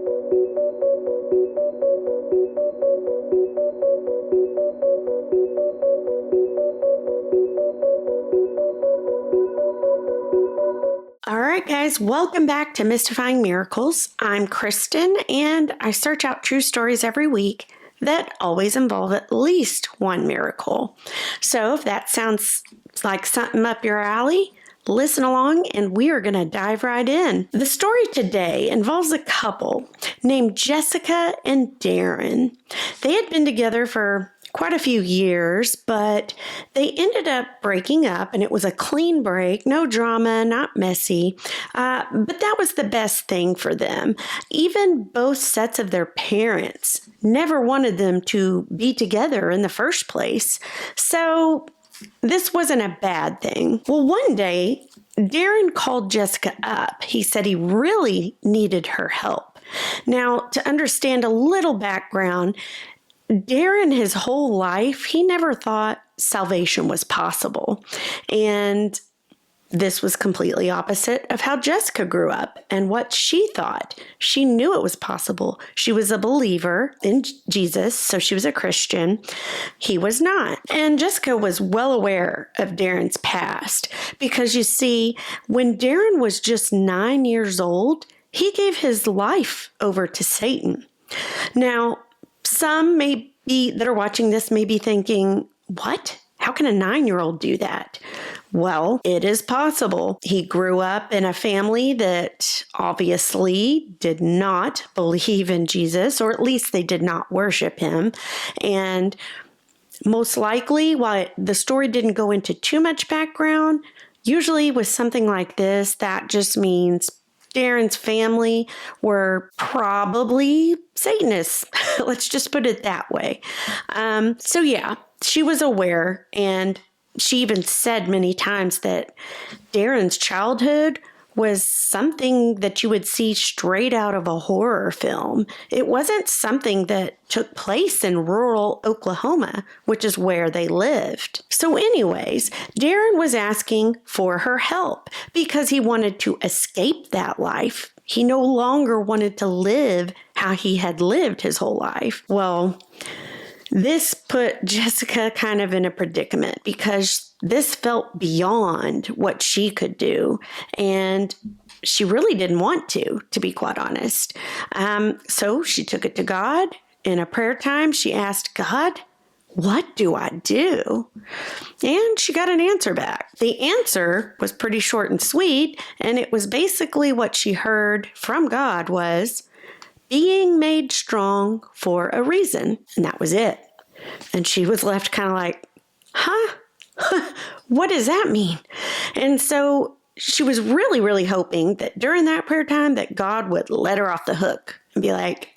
All right, guys, welcome back to Mystifying Miracles. I'm Kristen, and I search out true stories every week that always involve at least one miracle. So if that sounds like something up your alley, listen along and we are going to dive right in. The story today involves a couple named Jessica and Darren. They had been together for quite a few years, but they ended up breaking up, and it was a clean break, no drama, not messy, but that was the best thing for them. Even both sets of their parents never wanted them to be together in the first place, so this wasn't a bad thing. Well, one day, Darren called Jessica up. He said he really needed her help. Now, to understand a little background, Darren, his whole life, he never thought salvation was possible. And this was completely opposite of how Jessica grew up and what she thought. She knew it was possible. She was a believer in Jesus, so she was a Christian. He was not. And Jessica was well aware of Darren's past because, you see, when Darren was just 9 years old, he gave his life over to Satan. Now, some that are watching this may be thinking, what? How can a 9-year-old do that? Well, it is possible. He grew up in a family that obviously did not believe in Jesus, or at least they did not worship him. And most likely, while the story didn't go into too much background, usually with something like this, that just means Darren's family were probably Satanists. Let's just put it that way. So yeah, she was aware, and she even said many times that Darren's childhood was something that you would see straight out of a horror film. It wasn't something that took place in rural Oklahoma, which is where they lived. So anyways, Darren was asking for her help because he wanted to escape that life. He no longer wanted to live how he had lived his whole life. Well, this put Jessica kind of in a predicament because this felt beyond what she could do. And she really didn't want to be quite honest. So she took it to God. In a prayer time, she asked God, what do I do? And she got an answer back. The answer was pretty short and sweet. And it was basically what she heard from God was, being made strong for a reason. And that was it. And she was left kind of like, huh? What does that mean? And so she was really, really hoping that during that prayer time that God would let her off the hook and be like,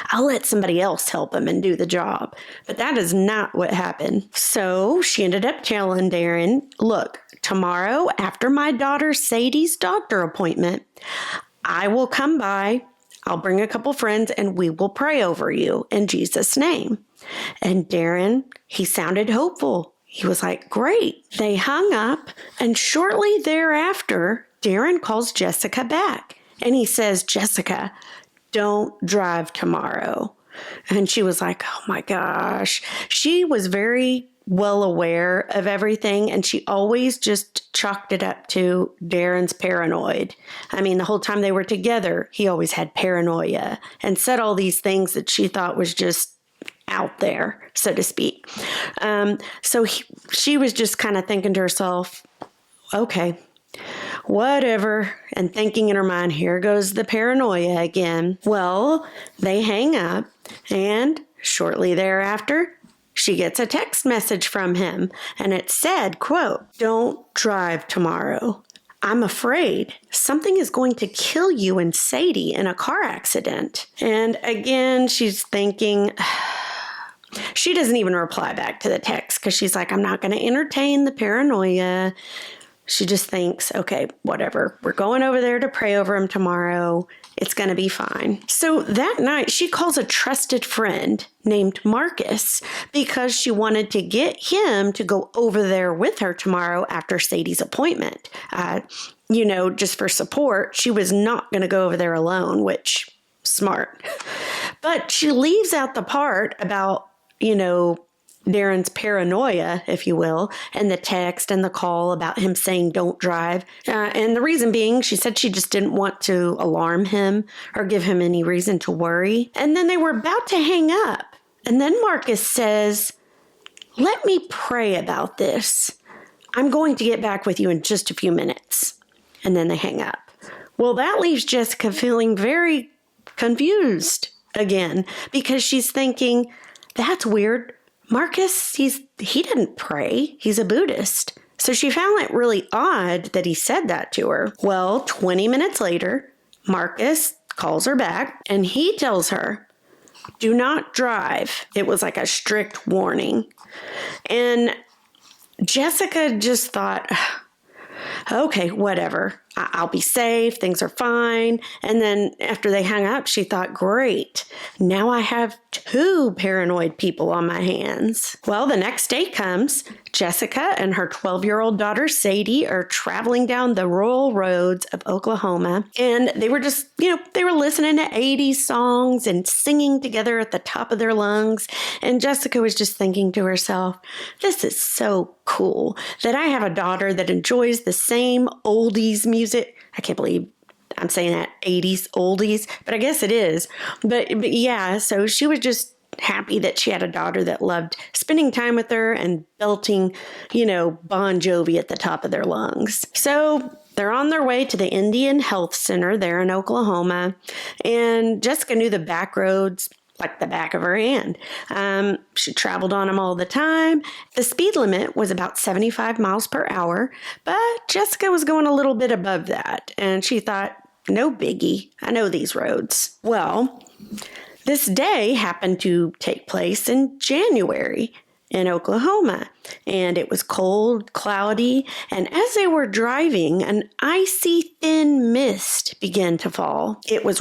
I'll let somebody else help him and do the job. But that is not what happened. So she ended up telling Darren, look, tomorrow after my daughter Sadie's doctor appointment, I will come by. I'll bring a couple friends and we will pray over you in Jesus' name. And Darren, he sounded hopeful. He was like, great. They hung up, and shortly thereafter, Darren calls Jessica back. And he says, Jessica, don't drive tomorrow. And she was like, oh my gosh. She was very well aware of everything, and she always just chalked it up to Darren's paranoid. I mean, the whole time they were together, he always had paranoia and said all these things that she thought was just out there, so to speak. She was just kind of thinking to herself, okay, whatever, and thinking in her mind, here goes the paranoia again. Well, they hang up, and shortly thereafter, she gets a text message from him, and it said, quote, don't drive tomorrow. I'm afraid something is going to kill you and Sadie in a car accident. And again, she's thinking, she doesn't even reply back to the text because she's like, I'm not going to entertain the paranoia. She just thinks, okay, whatever. We're going over there to pray over him tomorrow. It's going to be fine. So that night, she calls a trusted friend named Marcus because she wanted to get him to go over there with her tomorrow after Sadie's appointment. Just for support. She was not going to go over there alone, which smart. But she leaves out the part about, Darren's paranoia, if you will, and the text and the call about him saying don't drive. And the reason being, she said she just didn't want to alarm him or give him any reason to worry. And then they were about to hang up. And then Marcus says, let me pray about this. I'm going to get back with you in just a few minutes. And then they hang up. Well, that leaves Jessica feeling very confused again because she's thinking, that's weird. Marcus, he didn't pray. He's a Buddhist. So she found it really odd that he said that to her. Well, 20 minutes later, Marcus calls her back and he tells her, do not drive. It was like a strict warning. And Jessica just thought, okay, whatever. I'll be safe. Things are fine. And then after they hung up, she thought, great. Now I have 2 paranoid people on my hands. Well, the next day comes. Jessica and her 12-year-old daughter, Sadie, are traveling down the rural roads of Oklahoma. And they were just, they were listening to 80s songs and singing together at the top of their lungs. And Jessica was just thinking to herself, this is so cool that I have a daughter that enjoys the same oldies music. I can't believe I'm saying that, 80s oldies, but I guess it is. But yeah, so she was just happy that she had a daughter that loved spending time with her and belting, Bon Jovi at the top of their lungs. So they're on their way to the Indian Health Center there in Oklahoma. And Jessica knew the back roads like the back of her hand. She traveled on them all the time. The speed limit was about 75 miles per hour, but Jessica was going a little bit above that. And she thought, no biggie. I know these roads. Well, this day happened to take place in January in Oklahoma, and it was cold, cloudy, and as they were driving, an icy thin mist began to fall. It was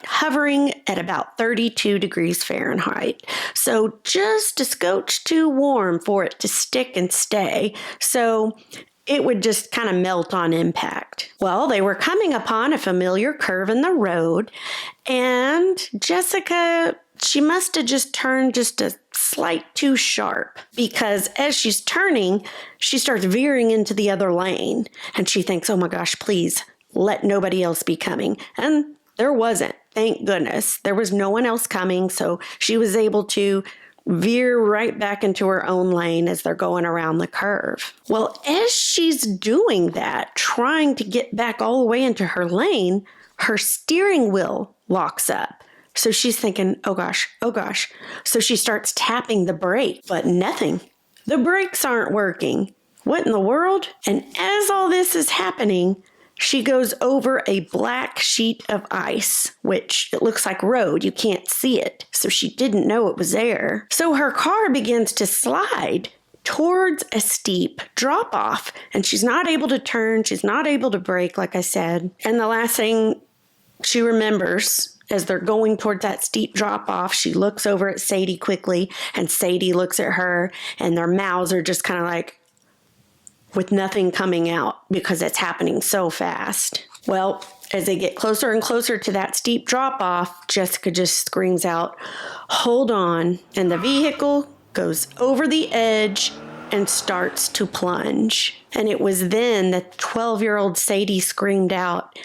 hovering at about 32 degrees Fahrenheit, so just a scotch too warm for it to stick and stay, so it would just kind of melt on impact. Well, they were coming upon a familiar curve in the road, and Jessica, she must have just turned just a slight too sharp because as she's turning, she starts veering into the other lane, and she thinks, oh my gosh, please let nobody else be coming. And there wasn't. Thank goodness. There was no one else coming, so she was able to veer right back into her own lane as they're going around the curve. Well, as she's doing that, trying to get back all the way into her lane, her steering wheel locks up. So she's thinking, oh gosh. So she starts tapping the brake, but nothing. The brakes aren't working. What in the world? And as all this is happening, she goes over a black sheet of ice, which it looks like road. You can't see it. So she didn't know it was there. So her car begins to slide towards a steep drop-off, and she's not able to turn. She's not able to brake, like I said. And the last thing she remembers, as they're going towards that steep drop-off, she looks over at Sadie quickly, and Sadie looks at her, and their mouths are just kind of like, with nothing coming out because it's happening so fast. Well, as they get closer and closer to that steep drop-off, Jessica just screams out, hold on, and the vehicle goes over the edge and starts to plunge. And it was then that 12-year-old Sadie screamed out,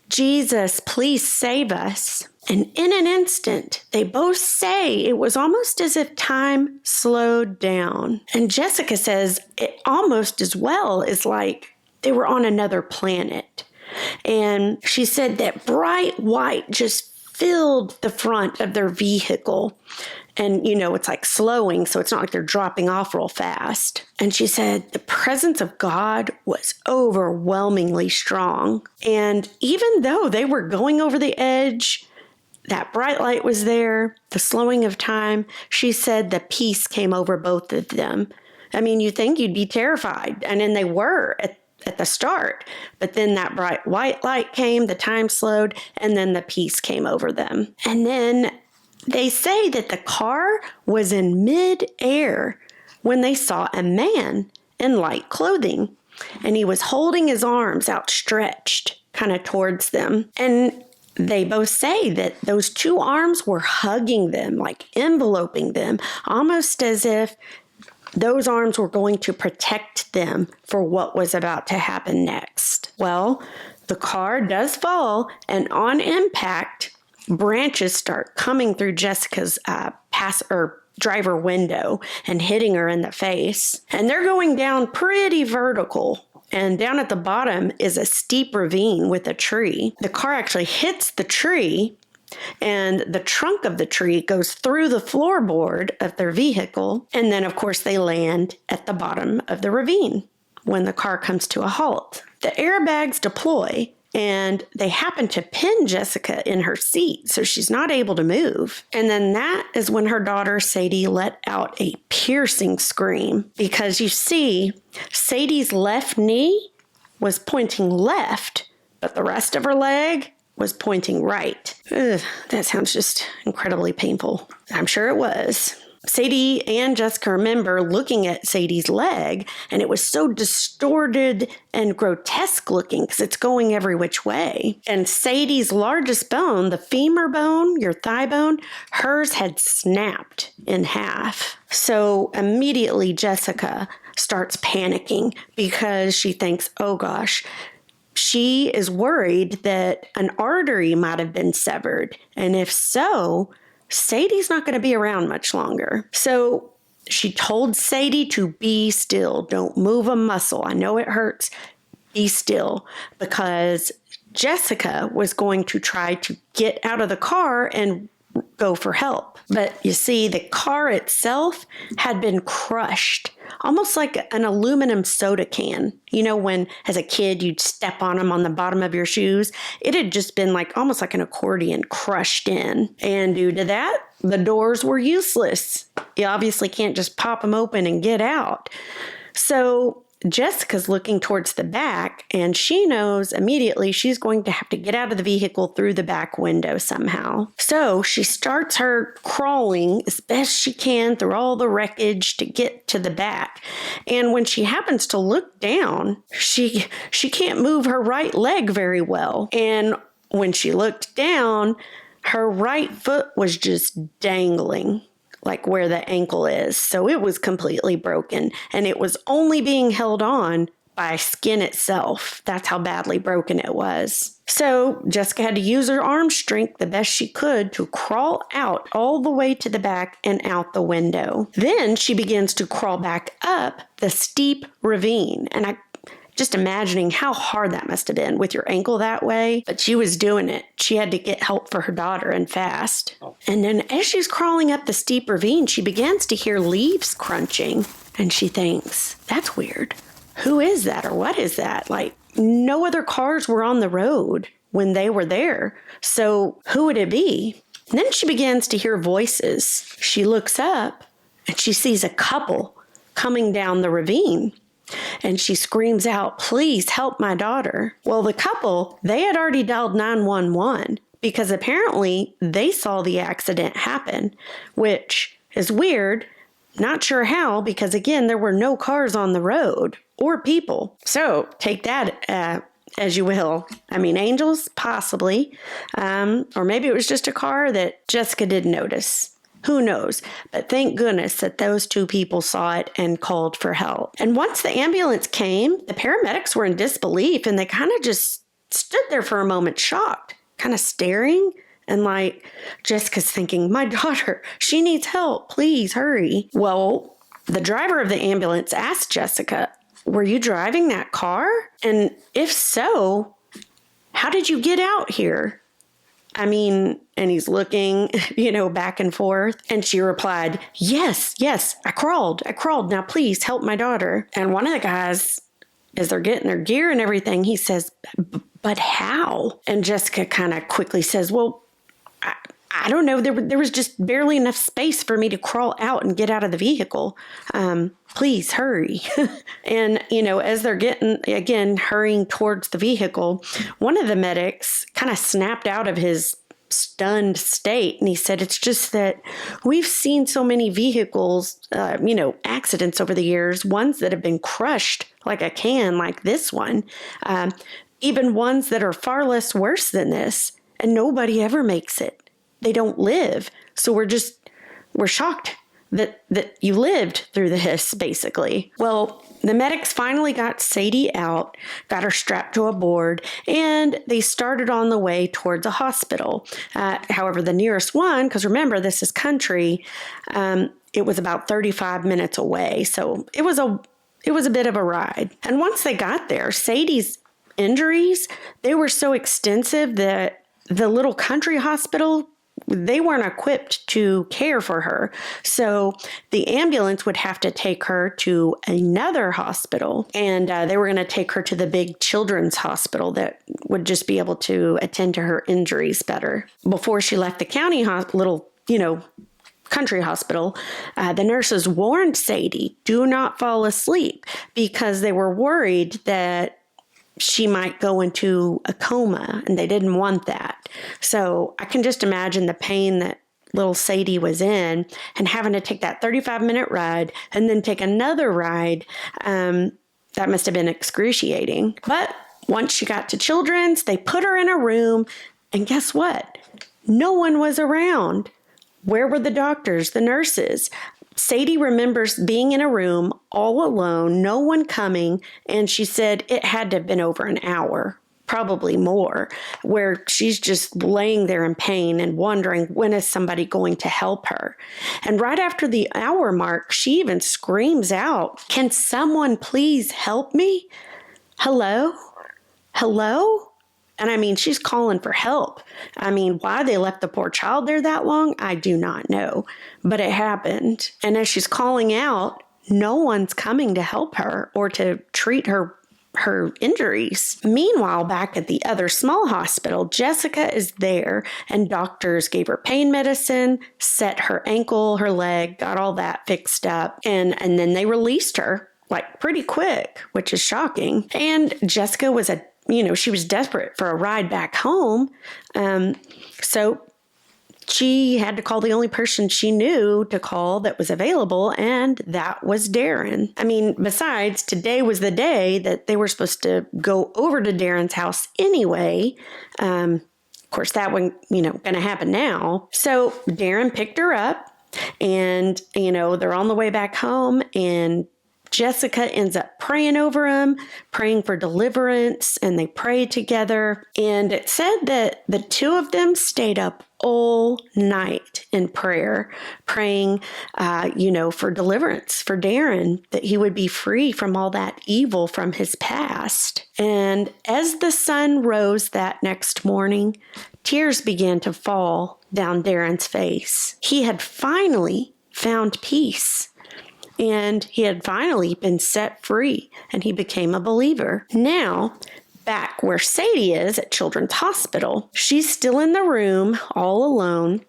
Jesus, please save us. And in an instant, they both say it was almost as if time slowed down. And Jessica says it almost as well as like they were on another planet. And she said that bright white just filled the front of their vehicle. And, it's like slowing, so it's not like they're dropping off real fast. And she said the presence of God was overwhelmingly strong. And even though they were going over the edge, that bright light was there, the slowing of time, she said the peace came over both of them. I mean, you think you'd be terrified, and then they were at the start. But then that bright white light came, the time slowed, and then the peace came over them. And then they say that the car was in mid-air when they saw a man in light clothing, and he was holding his arms outstretched kind of towards them. And they both say that those two arms were hugging them, like enveloping them, almost as if those arms were going to protect them for what was about to happen next. Well, the car does fall, and on impact, branches start coming through Jessica's driver window and hitting her in the face. And they're going down pretty vertical. And down at the bottom is a steep ravine with a tree. The car actually hits the tree, and the trunk of the tree goes through the floorboard of their vehicle. And then, of course, they land at the bottom of the ravine when the car comes to a halt. The airbags deploy, and they happen to pin Jessica in her seat, so she's not able to move. And then that is when her daughter, Sadie, let out a piercing scream, because you see, Sadie's left knee was pointing left, but the rest of her leg was pointing right. Ugh, that sounds just incredibly painful. I'm sure it was. Sadie and Jessica remember looking at Sadie's leg, and it was so distorted and grotesque looking because it's going every which way. And Sadie's largest bone, the femur bone, your thigh bone, hers had snapped in half. So immediately Jessica starts panicking because she thinks, oh gosh, she is worried that an artery might have been severed. And if so, Sadie's not going to be around much longer. So she told Sadie to be still. Don't move a muscle. I know it hurts. Be still. Because Jessica was going to try to get out of the car and go for help. But you see, the car itself had been crushed, almost like an aluminum soda can. You know, when as a kid you'd step on them on the bottom of your shoes? It had just been like almost like an accordion crushed in. And due to that, the doors were useless. You obviously can't just pop them open and get out. So Jessica's looking towards the back, and she knows immediately she's going to have to get out of the vehicle through the back window somehow. So she starts her crawling as best she can through all the wreckage to get to the back. And when she happens to look down, she can't move her right leg very well. And when she looked down, her right foot was just dangling, like where the ankle is. So it was completely broken, and it was only being held on by skin itself. That's how badly broken it was. So Jessica had to use her arm strength the best she could to crawl out all the way to the back and out the window. Then she begins to crawl back up the steep ravine. And I just imagining how hard that must have been with your ankle that way. But she was doing it. She had to get help for her daughter, and fast. And then as she's crawling up the steep ravine, she begins to hear leaves crunching. And she thinks, that's weird. Who is that, or what is that? Like, no other cars were on the road when they were there. So who would it be? And then she begins to hear voices. She looks up and she sees a couple coming down the ravine. And she screams out, please help my daughter. Well, the couple, they had already dialed 911 because apparently they saw the accident happen, which is weird. Not sure how, because again, there were no cars on the road or people. So take that as you will. I mean, angels, possibly. Or maybe it was just a car that Jessica didn't notice. Who knows? But thank goodness that those two people saw it and called for help. And once the ambulance came, the paramedics were in disbelief, and they kind of just stood there for a moment, shocked, kind of staring. And like, Jessica's thinking, my daughter, she needs help. Please hurry. Well, the driver of the ambulance asked Jessica, were you driving that car? And if so, how did you get out here? I mean, and he's looking, back and forth. And she replied, yes, I crawled. Now please help my daughter. And one of the guys, as they're getting their gear and everything, he says, but how? And Jessica kind of quickly says, well, I don't know. There was just barely enough space for me to crawl out and get out of the vehicle. Please hurry. And, as they're hurrying towards the vehicle, one of the medics kind of snapped out of his stunned state. And he said, it's just that we've seen so many vehicles, accidents over the years, ones that have been crushed like a can, like this one, even ones that are far less worse than this. and nobody ever makes it. They don't live. So we're shocked that you lived through this, basically. Well, the medics finally got Sadie out, got her strapped to a board, and they started on the way towards a hospital. However, the nearest one, because remember, this is country, it was about 35 minutes away. So it was a bit of a ride. And once they got there, Sadie's injuries, they were so extensive that the little country hospital, they weren't equipped to care for her. So the ambulance would have to take her to another hospital, and they were going to take her to the big children's hospital that would just be able to attend to her injuries better. Before she left the county little, country hospital, the nurses warned Sadie, do not fall asleep, because they were worried that she might go into a coma, and they didn't want that. So I can just imagine the pain that little Sadie was in, and having to take that 35-minute ride and then take another ride. That must have been excruciating. But once she got to Children's, they put her in a room, and guess what? No one was around. Where were the doctors, the nurses? Sadie remembers being in a room all alone, no one coming, and she said it had to have been over an hour, probably more, where she's just laying there in pain and wondering, when is somebody going to help her? And right after the hour mark, she even screams out, "Can someone please help me? Hello? Hello?" And I mean, she's calling for help. I mean, why they left the poor child there that long, I do not know. But it happened. And as she's calling out, no one's coming to help her or to treat her injuries. Meanwhile, back at the other small hospital, Jessica is there, and doctors gave her pain medicine, set her ankle, her leg, got all that fixed up. And then they released her like pretty quick, which is shocking. And Jessica was she was desperate for a ride back home. So she had to call the only person she knew to call that was available, and that was Darren. I mean, besides, today was the day that they were supposed to go over to Darren's house anyway. Of course, that wasn't, going to happen now. So Darren picked her up, and, they're on the way back home, and Jessica ends up praying over him, praying for deliverance, and they prayed together. And it said that the two of them stayed up all night in prayer, praying, for deliverance for Darren, that he would be free from all that evil from his past. And as the sun rose that next morning, tears began to fall down Darren's face. He had finally found peace. And he had finally been set free, and he became a believer. Now, back where Sadie is at Children's Hospital, she's still in the room all alone,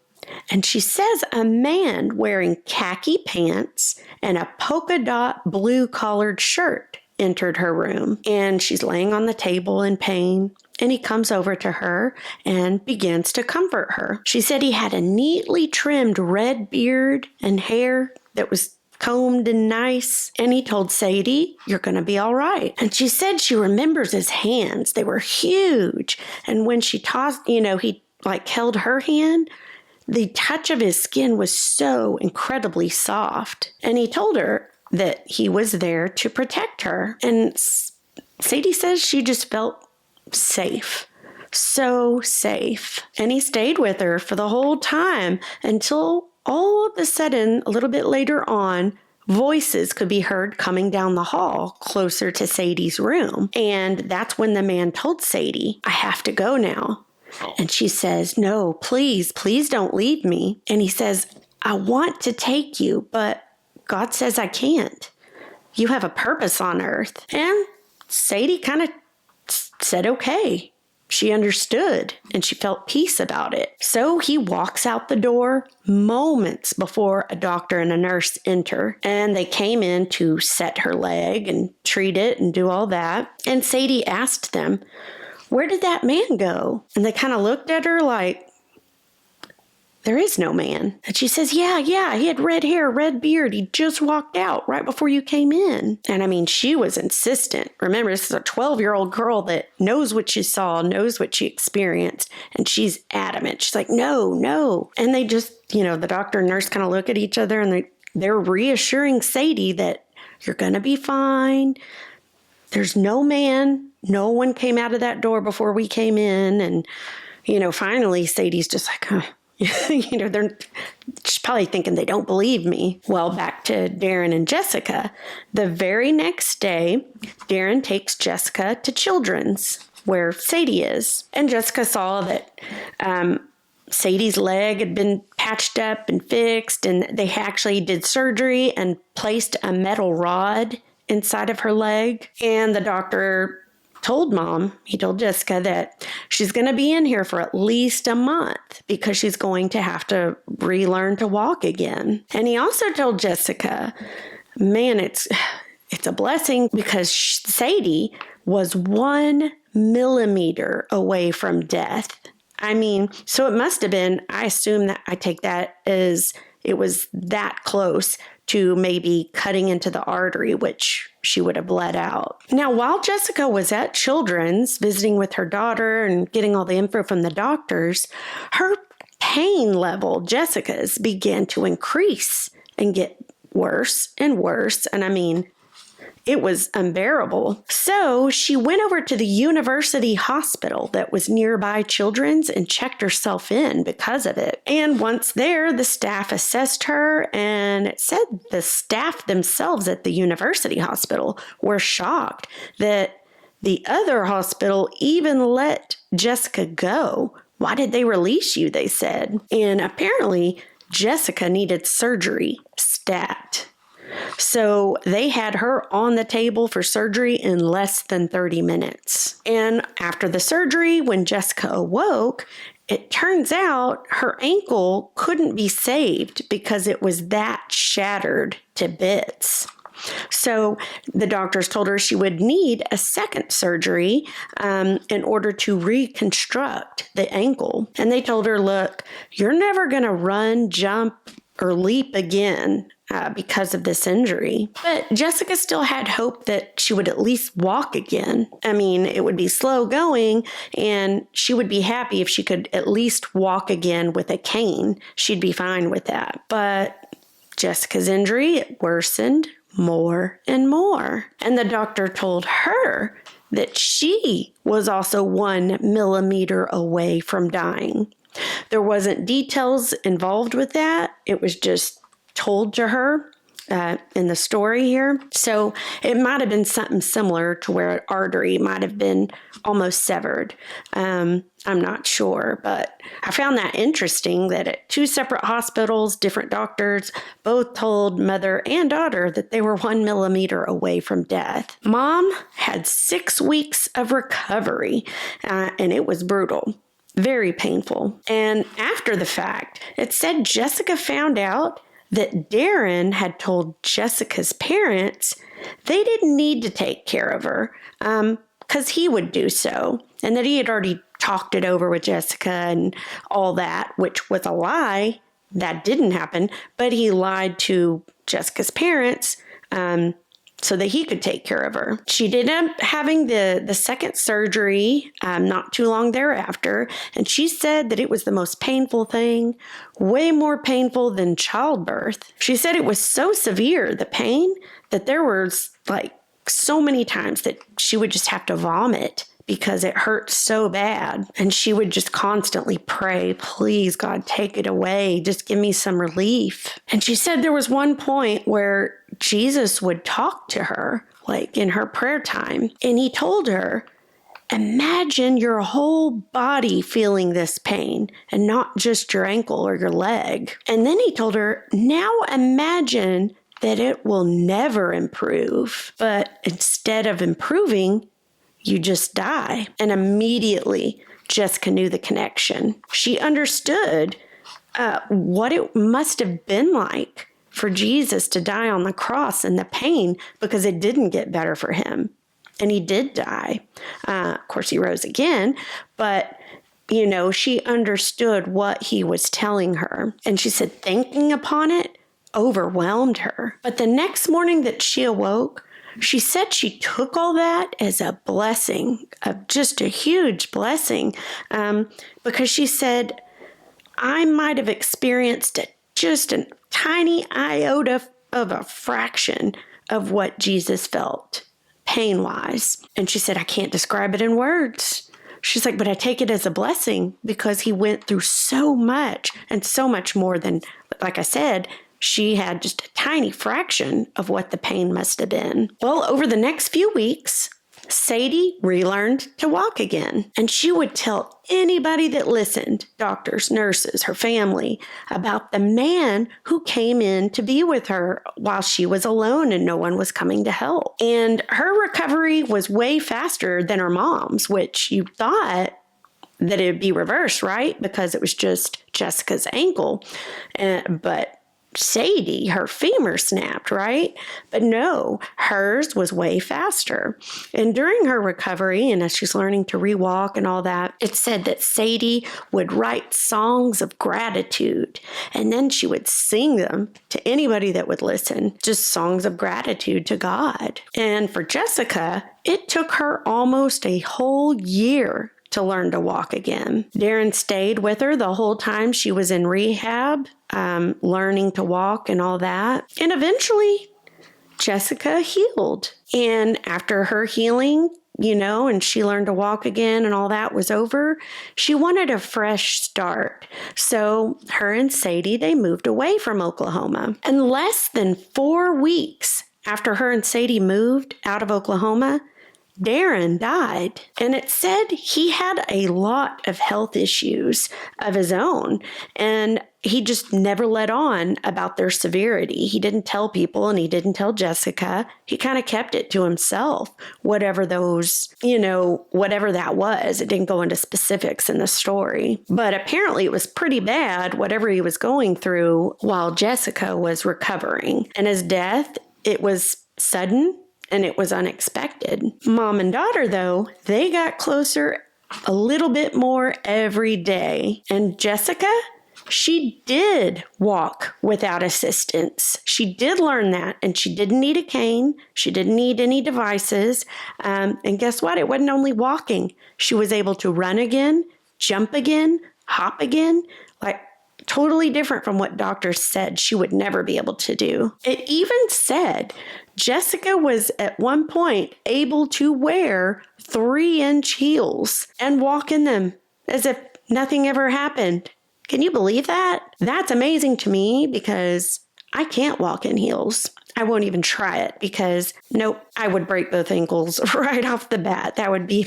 and she says a man wearing khaki pants and a polka dot blue collared shirt entered her room. And she's laying on the table in pain, and he comes over to her and begins to comfort her. She said he had a neatly trimmed red beard and hair that was combed and nice. And he told Sadie, "You're going to be all right." And she said she remembers his hands. They were huge. And when she tossed, he held her hand, the touch of his skin was so incredibly soft. And he told her that he was there to protect her. And Sadie says she just felt safe. So safe. And he stayed with her for the whole time until all of a sudden, a little bit later on, voices could be heard coming down the hall closer to Sadie's room. And that's when the man told Sadie, "I have to go now." And she says, "No, please don't leave me." And he says, "I want to take you, but God says I can't. You have a purpose on earth." And Sadie kind of said, okay. She understood, and she felt peace about it. So he walks out the door moments before a doctor and a nurse enter, and they came in to set her leg and treat it and do all that. And Sadie asked them, "Where did that man go?" And they kind of looked at her like, there is no man. And she says, yeah, he had red hair, red beard. He just walked out right before you came in. And I mean, she was insistent. Remember, this is a 12-year-old girl that knows what she saw, knows what she experienced. And she's adamant. She's like, no. And they just, the doctor and nurse kind of look at each other and they're reassuring Sadie that you're going to be fine. There's no man. No one came out of that door before we came in. And, finally, Sadie's just like, they're she's probably thinking they don't believe me. Well, back to Darren and Jessica. The very next day, Darren takes Jessica to Children's, where Sadie is. And Jessica saw that Sadie's leg had been patched up and fixed, and they actually did surgery and placed a metal rod inside of her leg. And the doctor told Jessica that she's going to be in here for at least a month because she's going to have to relearn to walk again. And he also told Jessica, man, it's a blessing because Sadie was 1 millimeter away from death. I mean, so it must have been, I assume that I take that as it was that close to maybe cutting into the artery, which she would have bled out. Now, while Jessica was at Children's visiting with her daughter and getting all the info from the doctors, her pain level, Jessica's, began to increase and get worse and worse. And I mean, it was unbearable. So she went over to the university hospital that was nearby Children's and checked herself in because of it. And once there, the staff assessed her, and it said the staff themselves at the university hospital were shocked that the other hospital even let Jessica go. Why did they release you, they said. And apparently, Jessica needed surgery stat. So they had her on the table for surgery in less than 30 minutes. And after the surgery, when Jessica awoke, it turns out her ankle couldn't be saved because it was that shattered to bits. So the doctors told her she would need a second surgery in order to reconstruct the ankle. And they told her, look, you're never going to run, jump, or leap again because of this injury. But Jessica still had hope that she would at least walk again. I mean, it would be slow going, and she would be happy if she could at least walk again with a cane. She'd be fine with that. But Jessica's injury worsened more and more. And the doctor told her that she was also 1 millimeter away from dying. There wasn't details involved with that. It was just told to her in the story here. So it might have been something similar to where an artery might have been almost severed. I'm not sure, but I found that interesting that at 2 separate hospitals, different doctors both told mother and daughter that they were 1 millimeter away from death. Mom had 6 weeks of recovery, and it was brutal. Very painful. And after the fact, it said Jessica found out that Darren had told Jessica's parents they didn't need to take care of her because he would do so, and that he had already talked it over with Jessica and all that, which was a lie. That didn't happen, but he lied to Jessica's parents so that he could take care of her. She did end up having the second surgery not too long thereafter, and she said that it was the most painful thing, way more painful than childbirth. She said it was so severe, the pain, that there was like so many times that she would just have to vomit because it hurt so bad. And she would just constantly pray, please, God, take it away. Just give me some relief. And she said there was one point where Jesus would talk to her, like in her prayer time. And he told her, imagine your whole body feeling this pain and not just your ankle or your leg. And then he told her, now imagine that it will never improve. But instead of improving, you just die. And immediately, Jessica knew the connection. She understood what it must have been like for Jesus to die on the cross and the pain, because it didn't get better for him. And he did die. Of course, he rose again, but she understood what he was telling her. And she said thinking upon it overwhelmed her. But the next morning that she awoke, she said she took all that as a blessing, just a huge blessing, because she said, I might have experienced just a tiny iota of a fraction of what Jesus felt pain-wise. And she said, I can't describe it in words. She's like, but I take it as a blessing because he went through so much and so much more than, like I said, she had just a tiny fraction of what the pain must have been. Well, over the next few weeks, Sadie relearned to walk again, and she would tell anybody that listened, doctors, nurses, her family, about the man who came in to be with her while she was alone and no one was coming to help. And her recovery was way faster than her mom's, which you thought that it would be reversed, right? Because it was just Jessica's ankle. But Sadie, her femur snapped, right? But no, hers was way faster. And during her recovery, and as she's learning to rewalk and all that, it said that Sadie would write songs of gratitude, and then she would sing them to anybody that would listen, just songs of gratitude to God. And for Jessica, it took her almost a whole year to learn to walk again. Darren stayed with her the whole time she was in rehab, learning to walk and all that. And eventually, Jessica healed. And after her healing, and she learned to walk again and all that was over, she wanted a fresh start. So her and Sadie, they moved away from Oklahoma. And less than 4 weeks after her and Sadie moved out of Oklahoma, Darren died, and it said he had a lot of health issues of his own, and he just never let on about their severity. He didn't tell people, and he didn't tell Jessica. He kind of kept it to himself, whatever those, whatever that was. It didn't go into specifics in the story, but apparently it was pretty bad, whatever he was going through while Jessica was recovering. And his death, it was sudden, and it was unexpected. Mom and daughter, though, they got closer a little bit more every day. And Jessica, she did walk without assistance. She did learn that, and she didn't need a cane. She didn't need any devices. And guess what? It wasn't only walking. She was able to run again, jump again, hop again, like totally different from what doctors said she would never be able to do. It even said Jessica was at one point able to wear 3-inch heels and walk in them as if nothing ever happened. Can you believe that? That's amazing to me because I can't walk in heels. I won't even try it because nope, I would break both ankles right off the bat. That would be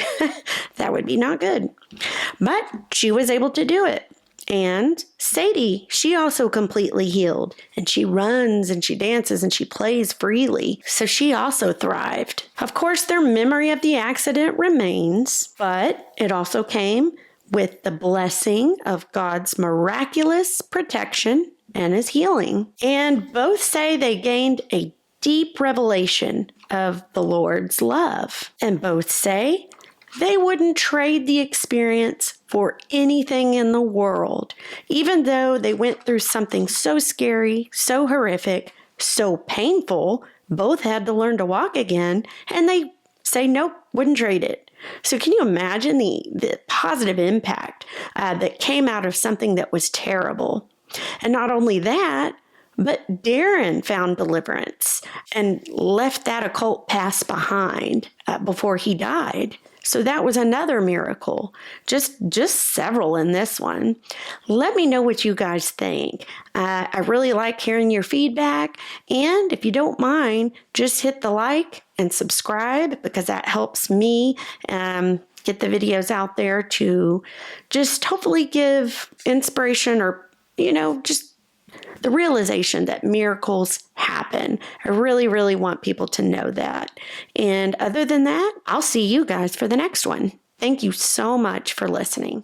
not good. But she was able to do it. And Sadie, she also completely healed, and she runs and she dances and she plays freely. So she also thrived. Of course, their memory of the accident remains, but it also came with the blessing of God's miraculous protection and his healing. And both say they gained a deep revelation of the Lord's love. And both say they wouldn't trade the experience for anything in the world, even though they went through something so scary, so horrific, so painful. Both had to learn to walk again, and they say, nope, wouldn't trade it. So can you imagine the positive impact that came out of something that was terrible? And not only that, but Darren found deliverance and left that occult past behind before he died. So that was another miracle, just several in this one. Let me know what you guys think. I really like hearing your feedback. And if you don't mind, just hit the like and subscribe because that helps me get the videos out there to just hopefully give inspiration or, just the realization that miracles happen. I really, really want people to know that. And other than that, I'll see you guys for the next one. Thank you so much for listening.